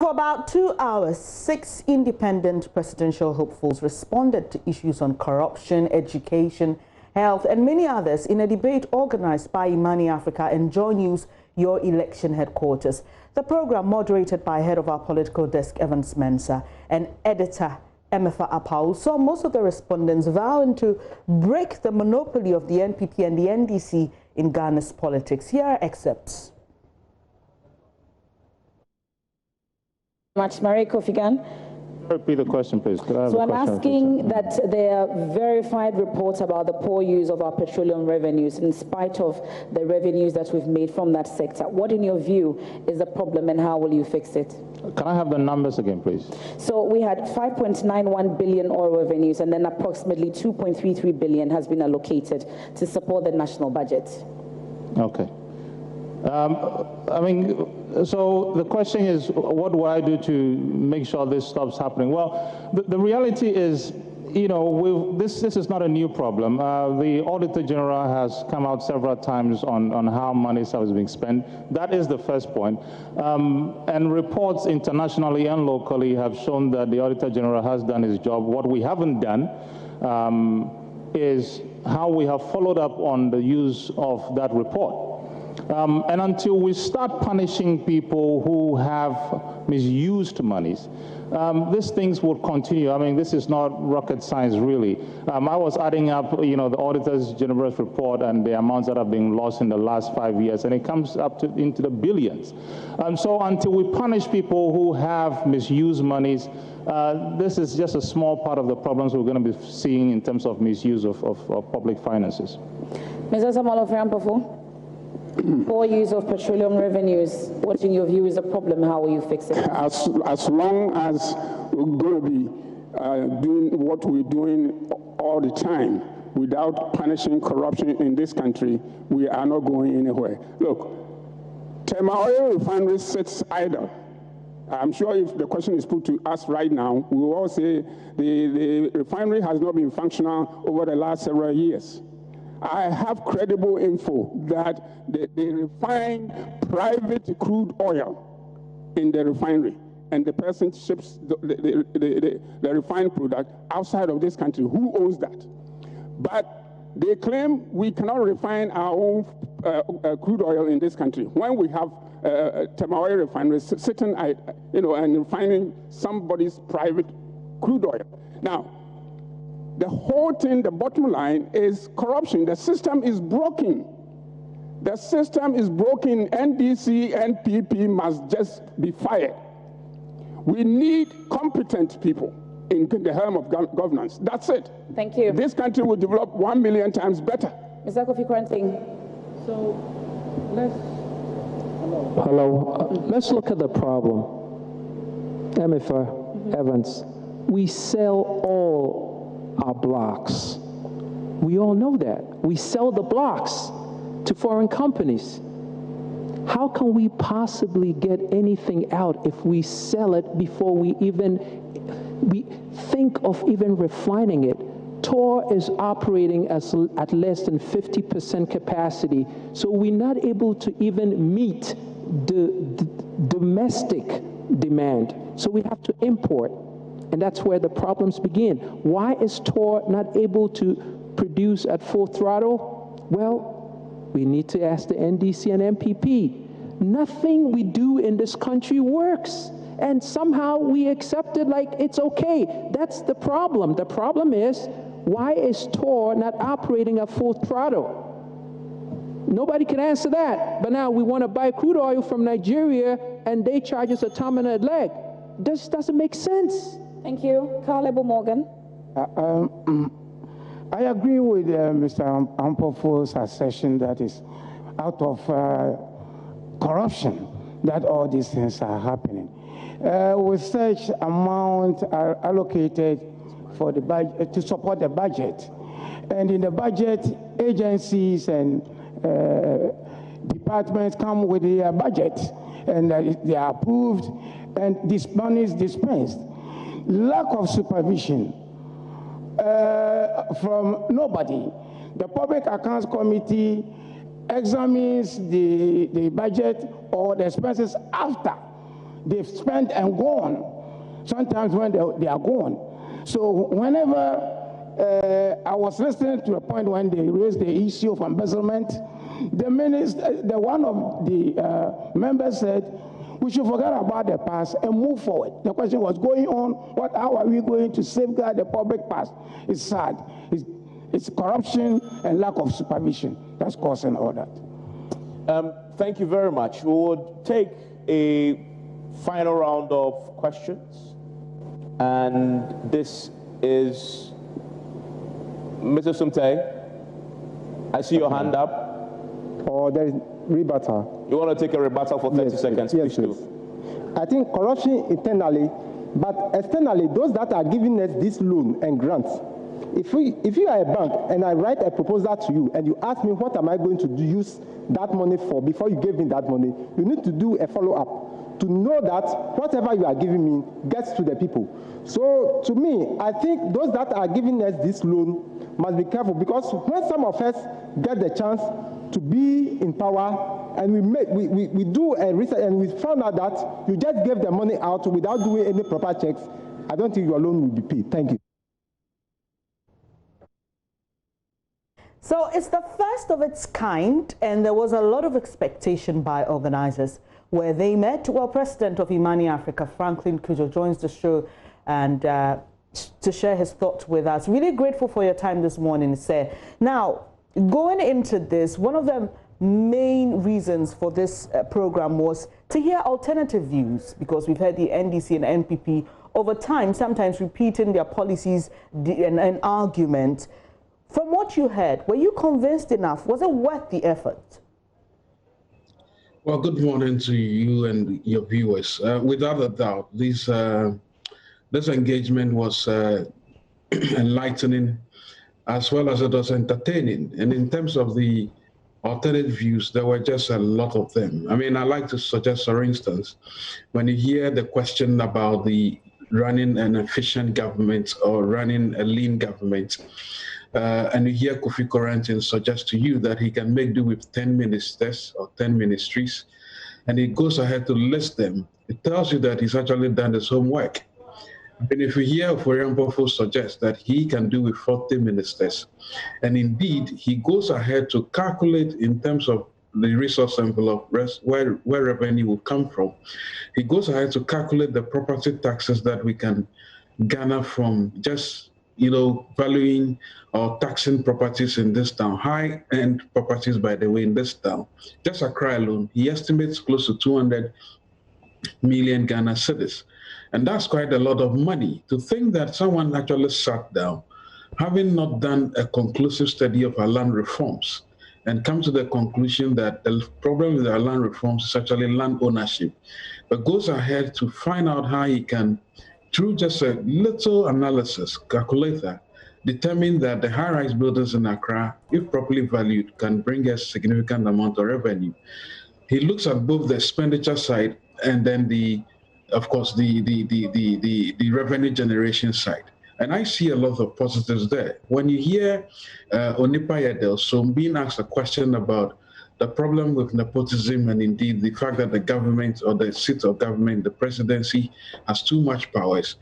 For about 2 hours, 6 independent presidential hopefuls responded to issues on corruption, education, health, and many others in a debate organized by Imani Africa and JoyNews, your election headquarters. The program, moderated by head of our political desk, Evans Mensah, and editor Emefa Apau, saw most of the respondents vowing to break the monopoly of the NPP and the NDC in Ghana's politics. Here are excerpts. Much, Mary Kofigan. Repeat the question, please. So I'm asking that there are verified reports about the poor use of our petroleum revenues in spite of the revenues that we've made from that sector. What, in your view, is the problem and how will you fix it? Can I have the numbers again, please? So we had 5.91 billion oil revenues, and then approximately 2.33 billion has been allocated to support the national budget. Okay. So the question is, what do I do to make sure this stops happening? Well, the reality is, you know, this is not a new problem. The Auditor General has come out several times on how money is being spent. That is the first point. And reports internationally and locally have shown that the Auditor General has done his job. What we haven't done is how we have followed up on the use of that report. And until we start punishing people who have misused monies, these things will continue. I mean, this is not rocket science, really. I was adding up, you know, the Auditor General's report and the amounts that have been lost in the last 5 years, and it comes up into the billions. So until we punish people who have misused monies, this is just a small part of the problems we're going to be seeing in terms of misuse of public finances. Mr. Samalo-Friampofo. Poor use of petroleum revenues, what in your view is a problem? How will you fix it? As long as we're going to be doing what we're doing all the time without punishing corruption in this country, we are not going anywhere. Look, Tema Oil Refinery sits idle. I'm sure if the question is put to us right now, we will all say the refinery has not been functional over the last several years. I have credible info that they refine private crude oil in the refinery, and the person ships the refined product outside of this country. Who owns that? But they claim we cannot refine our own crude oil in this country when we have Tema Oil refineries sitting, and refining somebody's private crude oil. Now, the whole thing, the bottom line is corruption. The system is broken. The system is broken. NDC, NPP must just be fired. We need competent people in the helm of governance. That's it. Thank you. This country will develop 1 million times better. Mr. Kofi Kranting. So let's look at the problem. Emefa, Evans, we sell all our blocks. We all know that. We sell the blocks to foreign companies. How can we possibly get anything out if we sell it before we think of even refining it? TOR is operating at less than 50% capacity, so we're not able to even meet the domestic demand. So we have to import. And that's where the problems begin. Why is TOR not able to produce at full throttle? Well, we need to ask the NDC and MPP. Nothing we do in this country works. And somehow we accept it like it's okay. That's the problem. The problem is, why is TOR not operating at full throttle? Nobody can answer that. But now we want to buy crude oil from Nigeria and they charge us a ton and a leg. This doesn't make sense. Thank you. Caleb Morgan. I agree with Mr. Ampofo's assertion that is out of corruption that all these things are happening. With such amount are allocated for the budget to support the budget, and in the budget, agencies and departments come with their budget, and they are approved, and this money is dispensed. Lack of supervision from nobody. The Public Accounts Committee examines the budget or the expenses after they've spent and gone, sometimes when they are gone. So whenever I was listening to a point when they raised the issue of embezzlement, one of the members said, we should forget about the past and move forward. The question was going on, how are we going to safeguard the public past? It's sad. It's corruption and lack of supervision that's causing all that. Thank you very much. We would take a final round of questions. And this is Mr. Sumte. I see your hand up. Or there is rebuttal. You want to take a rebuttal for 30 seconds? Yes, please. I think corruption internally, but externally, those that are giving us this loan and grants, if you are a bank and I write a proposal to you and you ask me what am I going to use that money for before you give me that money, you need to do a follow-up to know that whatever you are giving me gets to the people. So to me, I think those that are giving us this loan must be careful, because when some of us get the chance to be in power and we do a research and we found out that you just gave the money out without doing any proper checks, I don't think your loan will be paid. Thank you. So it's the first of its kind, and there was a lot of expectation by organizers where they met. Well, President of Imani Africa, Franklin Kujo, joins the show and to share his thoughts with us. Really grateful for your time this morning, sir. Now, going into this, one of the main reasons for this program was to hear alternative views, because we've heard the NDC and NPP over time sometimes repeating their policies and argument. From what you heard, were you convinced enough? Was it worth the effort? Well, good morning to you and your viewers. Without a doubt, this engagement was enlightening as well as it was entertaining. And in terms of the alternate views, there were just a lot of them. I mean, I like to suggest, for instance, when you hear the question about the running an efficient government or running a lean government, and you hear Kofi Korentin suggest to you that he can make do with 10 ministers or 10 ministries, and he goes ahead to list them, it tells you that he's actually done his homework. And if we hear Oforiampofo suggest that he can do with 40 ministers, and indeed he goes ahead to calculate in terms of the resource envelope where revenue will come from, he goes ahead to calculate the property taxes that we can garner from just valuing or taxing properties in this town, high-end properties, by the way, in this town. Just Accra alone, he estimates close to 200 million Ghana cedis. And that's quite a lot of money. To think that someone actually sat down, having not done a conclusive study of our land reforms, and come to the conclusion that the problem with our land reforms is actually land ownership, but goes ahead to find out how he can, through just a little analysis, calculator, determine that the high-rise buildings in Accra, if properly valued, can bring us significant amount of revenue. He looks at both the expenditure side and then of course, the revenue generation side. And I see a lot of positives there. When you hear Onipa Yedel, so being asked a question about the problem with nepotism and indeed the fact that the government or the seat of government, the presidency, has too much powers.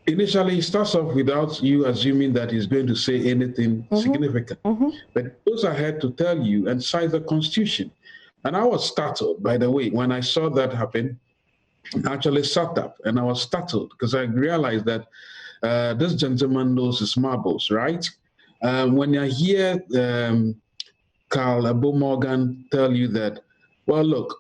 Initially, it starts off without you assuming that he's going to say anything significant. But it goes ahead to tell you and cite the Constitution. And I was startled, by the way, when I saw that happen. I actually sat up and I was startled because I realized that this gentleman knows his marbles, right? When I hear Carl Abo Morgan tell you that, well, look,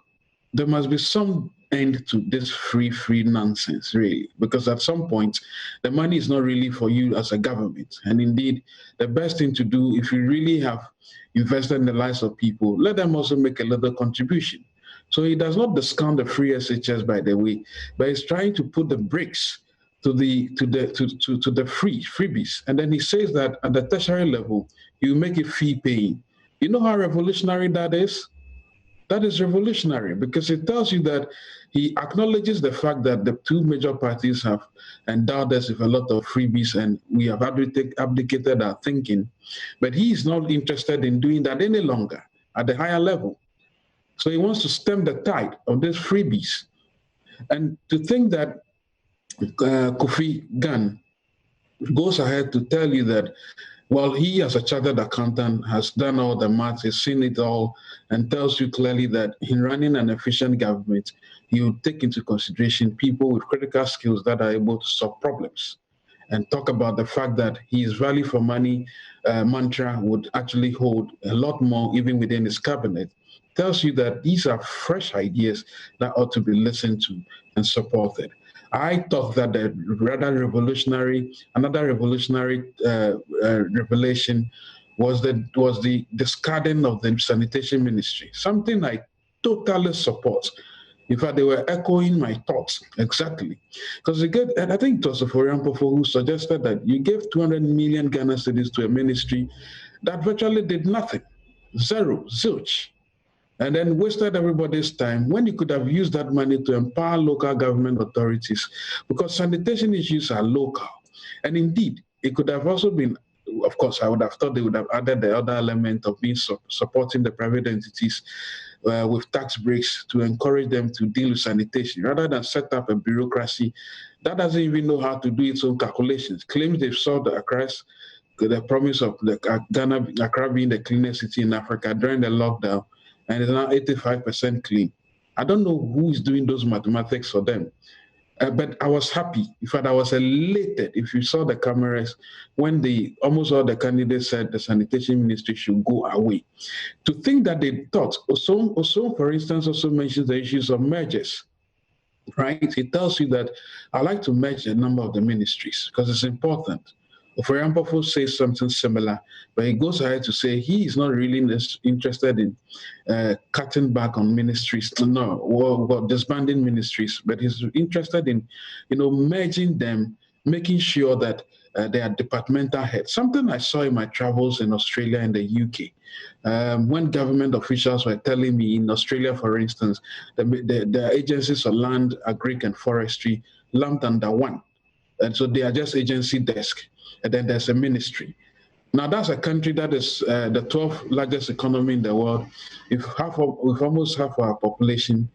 there must be some end to this free nonsense, really, because at some point, the money is not really for you as a government. And indeed, the best thing to do, if you really have invested in the lives of people, let them also make a little contribution. So he does not discount the free SHS, by the way, but he's trying to put the brakes to the freebies. And then he says that at the tertiary level, you make it fee paying. You know how revolutionary that is? That is revolutionary because it tells you that he acknowledges the fact that the two major parties have endowed us with a lot of freebies and we have abdicated our thinking, but he is not interested in doing that any longer at the higher level. So he wants to stem the tide of these freebies. And to think that Kofi Gan goes ahead to tell you that, well, he as a chartered accountant has done all the maths, he's seen it all, and tells you clearly that in running an efficient government, he will take into consideration people with critical skills that are able to solve problems, and talk about the fact that his value for money mantra would actually hold a lot more even within his cabinet, tells you that these are fresh ideas that ought to be listened to and supported. I thought that the another revolutionary revelation was the discarding of the sanitation ministry, something I totally support. In fact, they were echoing my thoughts exactly. Because and I think it was Oforian Pofo who suggested that you gave 200 million Ghana cedis to a ministry that virtually did nothing, zero, zilch, and then wasted everybody's time when you could have used that money to empower local government authorities, because sanitation issues are local. And indeed, it could have also been, of course, I would have thought they would have added the other element of being supporting the private entities with tax breaks to encourage them to deal with sanitation, rather than set up a bureaucracy that doesn't even know how to do its own calculations, claims they've solved the promise of Accra being the cleanest city in Africa during the lockdown, and it's now 85% clean. I don't know who is doing those mathematics for them. But I was happy. In fact, I was elated. If you saw the cameras, when almost all the candidates said the sanitation ministry should go away. To think that they thought, Osom, for instance, also mentions the issues of mergers, right? It tells you that I like to merge a number of the ministries because it's important. Oforian Pofo says something similar, but he goes ahead to say he is not really interested in cutting back on ministries, or disbanding ministries, but he's interested in, merging them, making sure that they are departmental heads. Something I saw in my travels in Australia and the UK, when government officials were telling me in Australia, for instance, the agencies for land, agric, and forestry lumped under one. And so they are just agency desk. And then there's a ministry. Now that's a country that is the 12th largest economy in the world, with almost half our population,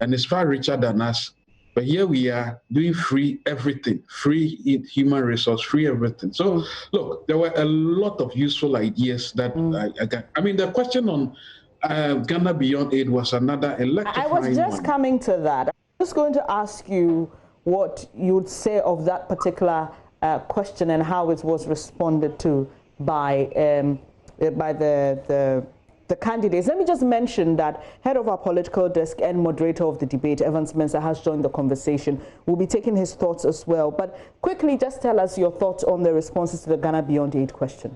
and it's far richer than us. But here we are doing free everything, free human resource, free everything. So look, there were a lot of useful ideas that I got. I mean, the question on Ghana Beyond Aid was another electrifying one. I was just coming to that. I'm just going to ask you what you would say of that particular question and how it was responded to by the candidates. Let me just mention that head of our political desk and moderator of the debate, Evans Mensah, has joined the conversation. We'll be taking his thoughts as well. But quickly, just tell us your thoughts on the responses to the Ghana Beyond Aid question.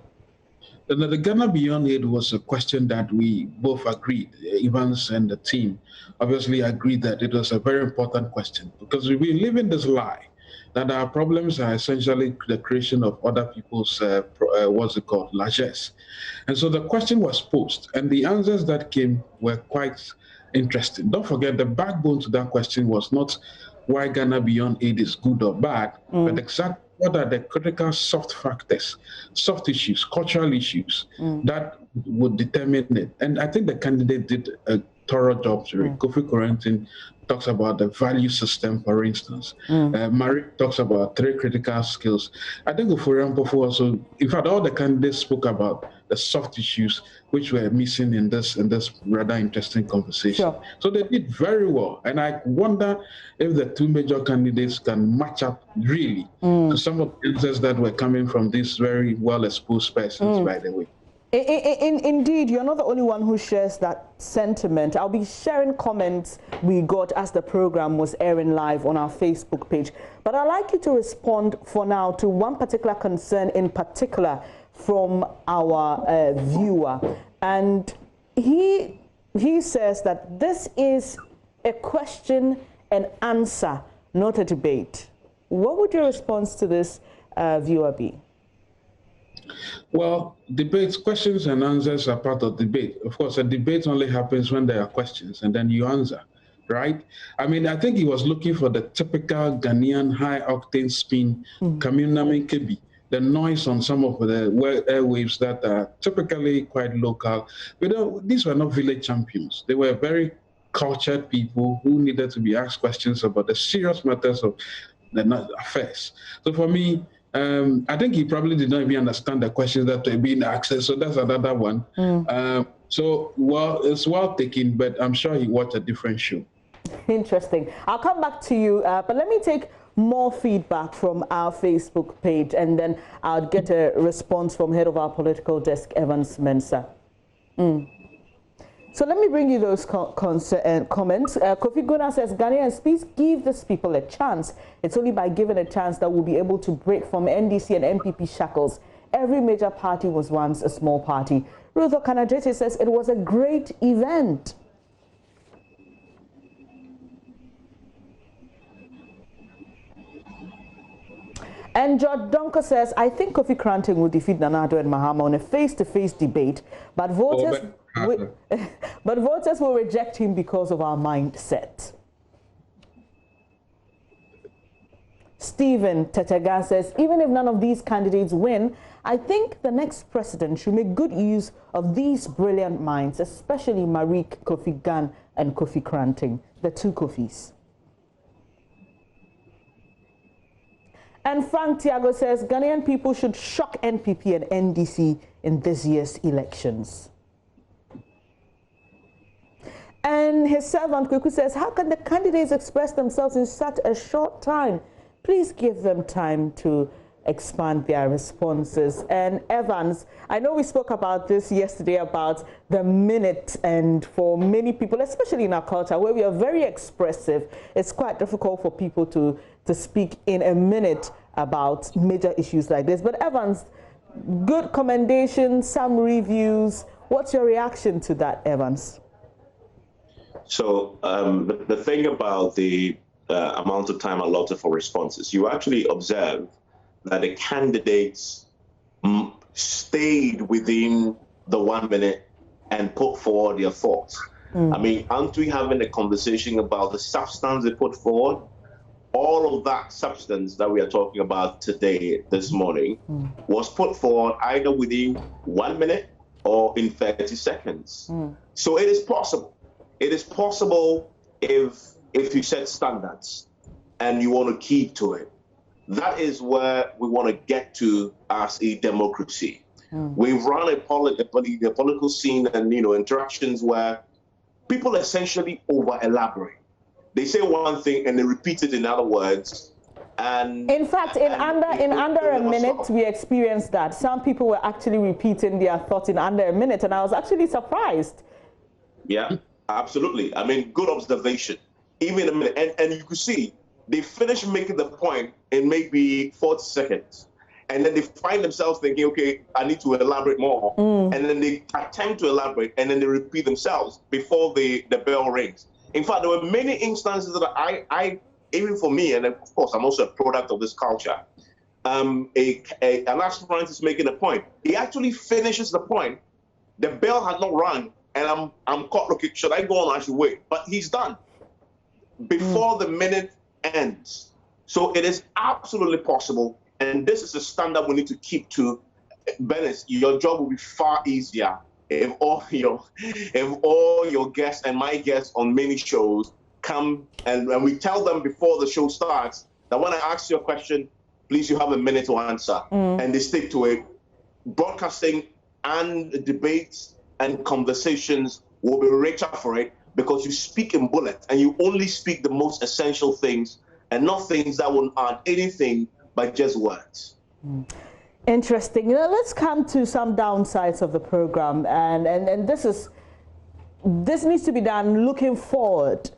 The Ghana Beyond Aid was a question that we both agreed, Evans and the team obviously agreed that it was a very important question, because we've been living this lie that our problems are essentially the creation of other people's, largesse. And so the question was posed, and the answers that came were quite interesting. Don't forget, the backbone to that question was not why Ghana Beyond Aid is good or bad, but exactly what are the critical soft factors, soft issues, cultural issues that would determine it. And I think the candidate did a thorough job. Kofi Corentin talks about the value system, for instance. Marie talks about 3 critical skills. I think Oforian Pofo also, in fact, all the candidates spoke about the soft issues which were missing in this rather interesting conversation. Sure. So they did very well. And I wonder if the 2 major candidates can match up really to some of the answers that were coming from these very well-exposed persons, by the way. Indeed, you're not the only one who shares that sentiment. I'll be sharing comments we got as the program was airing live on our Facebook page. But I'd like you to respond for now to one particular concern in particular from our viewer. And he says that this is a question and answer, not a debate. What would your response to this viewer be? Well, debates, questions and answers are part of debate. Of course, a debate only happens when there are questions and then you answer, right? I mean, I think he was looking for the typical Ghanaian high-octane spin, Kaminami Kebi, the noise on some of the airwaves that are typically quite local. But these were not village champions. They were very cultured people who needed to be asked questions about the serious matters of the affairs. So for me, I think he probably did not even understand the questions that were being asked. So that's another one. So, well, it's well taken, but I'm sure he watched a different show. Interesting. I'll come back to you, but let me take more feedback from our Facebook page, and then I'll get a response from head of our political desk, Evans Mensah. So let me bring you those comments. Kofi Guna says, Ghanaians, please give these people a chance. It's only by giving a chance that we'll be able to break from NDC and MPP shackles. Every major party was once a small party. Ruth Okanajete says, it was a great event. And George Donko says, I think Kofi Kranting will defeat Nana Addo and Mahama on a face-to-face debate, but voters, but voters will reject him because of our mindset. Stephen Tetegan says, even if none of these candidates win, I think the next president should make good use of these brilliant minds, especially Marique Kofi Gan and Kofi Kranting, the two Kofis. And Frank Tiago says, Ghanaian people should shock NPP and NDC in this year's elections. And his servant Kweku says, how can the candidates express themselves in such a short time? Please give them time to expand their responses. And Evans, I know we spoke about this yesterday about the minute, and for many people, especially in our culture where we are very expressive, it's quite difficult for people to speak in a minute about major issues like this. But Evans, good commendations, some reviews. What's your reaction to that, Evans? So the thing about the amount of time allotted for responses, you actually observe that the candidates stayed within the 1 minute and put forward their thoughts. I mean, aren't we having a conversation about the substance they put forward? All of that substance that we are talking about today, this morning, was put forward either within 1 minute or in 30 seconds. So it is possible. It is possible if you set standards and you want to keep to it. That is where we want to get to as a democracy. We run a political scene and interactions where people essentially over-elaborate. They say one thing and they repeat it in other words. And in fact, in under a minute, we experienced that. Some people were actually repeating their thoughts in under a minute, and I was actually surprised. Yeah, absolutely. I mean, good observation. Even a minute, and you could see they finish making the point in maybe 40 seconds. And then they find themselves thinking, okay, I need to elaborate more. And then they attempt to elaborate, and then they repeat themselves before the bell rings. In fact, there were many instances that I even for me, and of course, I'm also a product of this culture, an aspirant is making a point. He actually finishes the point. The bell had not rung, and I'm caught looking, should I go on or I should wait? But he's done before the minute ends. So it is absolutely possible, and this is a standard we need to keep to. Dennis, your job will be far easier if all your guests and my guests on many shows come and we tell them before the show starts that when I ask you a question, please, you have a minute to answer, and they stick to it. Broadcasting and debates and conversations will be richer for it because you speak in bullets and you only speak the most essential things and not things that will add anything but just words. Interesting. Let's come to some downsides of the program, and this needs to be done looking forward.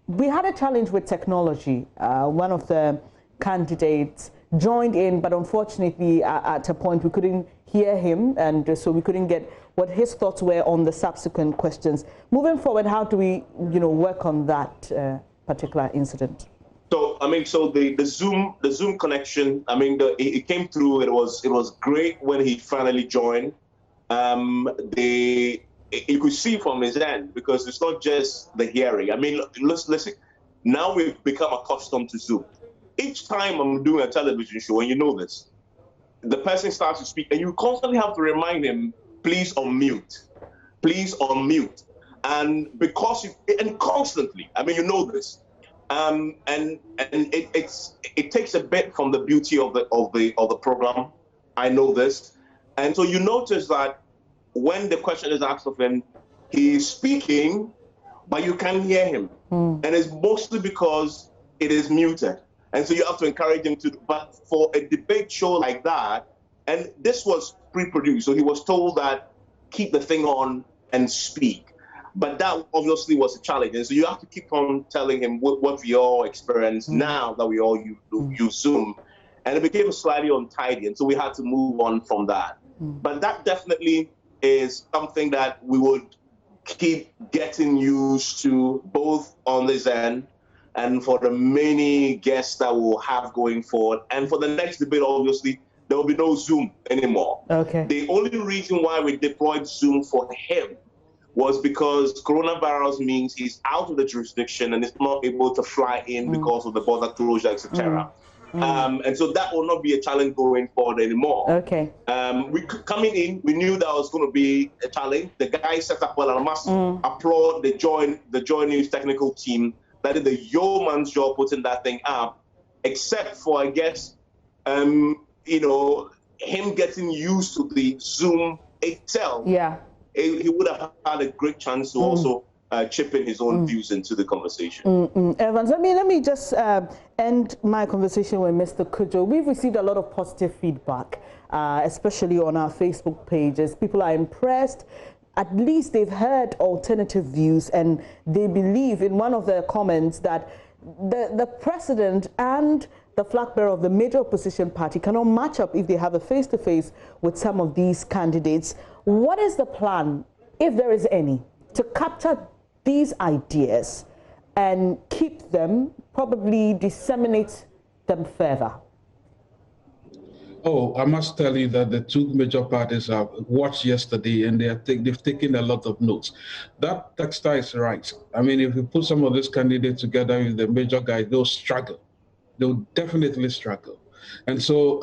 We had a challenge with technology. One of the candidates joined in, but unfortunately at a point we couldn't hear him, and so we couldn't get what his thoughts were on the subsequent questions. Moving forward, how do we work on that particular incident? So I mean, the Zoom connection. I mean, it came through. It was great when he finally joined. You could see from his end because it's not just the hearing. I mean, listen. Now we've become accustomed to Zoom. Each time I'm doing a television show, and you know this, the person starts to speak, and you constantly have to remind him, please unmute, please unmute. And because and constantly, I mean, you know this, and it takes a bit from the beauty of the program. I know this, and so you notice that when the question is asked of him, he's speaking, but you can't hear him, and it's mostly because it is muted, and so you have to encourage him to. But for a debate show like that, and this was pre-produced, so he was told that keep the thing on and speak. But that obviously was a challenge. And so you have to keep on telling him what we all experience now that we all use Zoom. And it became slightly untidy. And so we had to move on from that. But that definitely is something that we would keep getting used to, both on this end and for the many guests that we'll have going forward. And for the next debate, obviously, there will be no Zoom anymore. Okay. The only reason why we deployed Zoom for him was because coronavirus means he's out of the jurisdiction and is not able to fly in because of the border closure, etc. And so that will not be a challenge going forward anymore. Okay. Coming in, we knew that was going to be a challenge. The guy set up well, and I must applaud the JoyNews technical team that did the yeoman's job putting that thing up, except for, I guess, you know, him getting used to the Zoom itself. Yeah. He would have had a great chance to also chip in his own views into the conversation. Evans, let me just end my conversation with Mr. Cudjoe. We've received a lot of positive feedback, especially on our Facebook pages. People are impressed. At least they've heard alternative views, and they believe in one of their comments that the president and the flag bearer of the major opposition party cannot match up if they have a face-to-face with some of these candidates. What is the plan, if there is any, to capture these ideas and keep them, probably disseminate them further? Oh, I must tell you that the two major parties have watched yesterday, and they've taken a lot of notes. That texture is right. I mean, if you put some of these candidates together with the major guys, they'll struggle. They'll definitely struggle. And so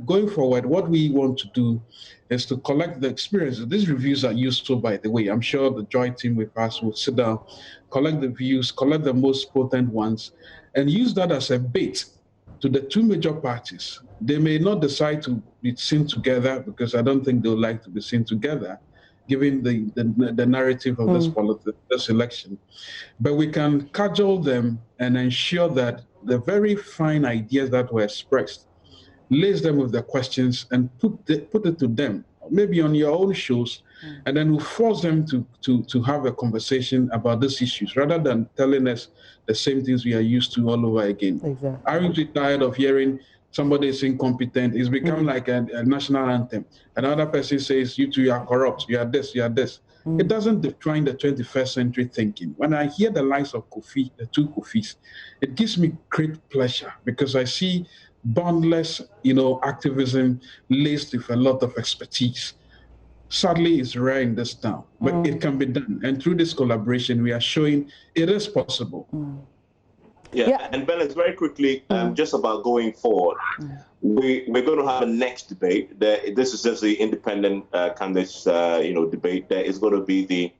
going forward, what we want to do is to collect the experiences. These reviews are useful, by the way. I'm sure the Joy team with us will sit down, collect the views, collect the most potent ones, and use that as a bait to the two major parties. They may not decide to be seen together, because I don't think they'll like to be seen together, given the narrative of this election. But we can cajole them and ensure that the very fine ideas that were expressed, lace them with the questions and put it to them, maybe on your own shows, and then we'll force them to have a conversation about these issues, rather than telling us the same things we are used to all over again. Exactly. Aren't we tired of hearing somebody is incompetent? It's become like a national anthem. Another person says, you two are corrupt, you are this, you are this. It doesn't define the 21st century thinking. When I hear the likes of Kofi, the two Kofis, it gives me great pleasure, because I see boundless, activism laced with a lot of expertise. Sadly, it's rare in this town, but it can be done. And through this collaboration, we are showing it is possible. Yeah, and Bennett, very quickly, just about going forward, we're going to have a next debate. This is just the independent candidates, debate. There is going to be the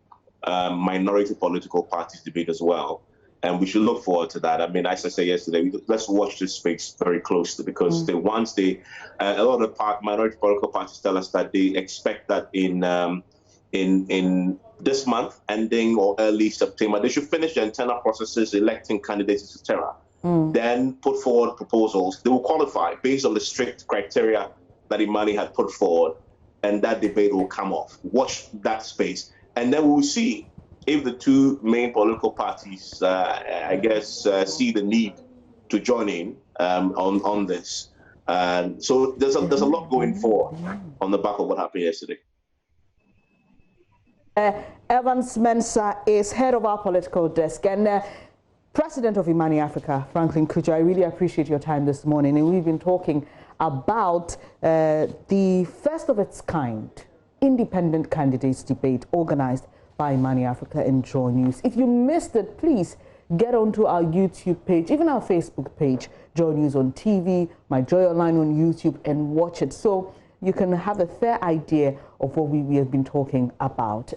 minority political parties debate as well, and we should look forward to that. I mean, as I said yesterday, let's watch this space very closely, because a lot of the minority political parties tell us that they expect that in this month ending or early September, they should finish the internal processes, electing candidates, etc. Then put forward proposals. They will qualify based on the strict criteria that Imani had put forward, and that debate will come off. Watch that space, and then we'll see if the two main political parties, see the need to join in on this. So there's a lot going forward on the back of what happened yesterday. Evans Mensah is head of our political desk and president of Imani Africa, Franklin Cudjoe. I really appreciate your time this morning, and we've been talking about the first of its kind independent candidates debate organized by Imani Africa and JoyNews. If you missed it, please get onto our YouTube page, even our Facebook page, JoyNews on TV, My Joy Online on YouTube, and watch it, so you can have a fair idea of what we have been talking about.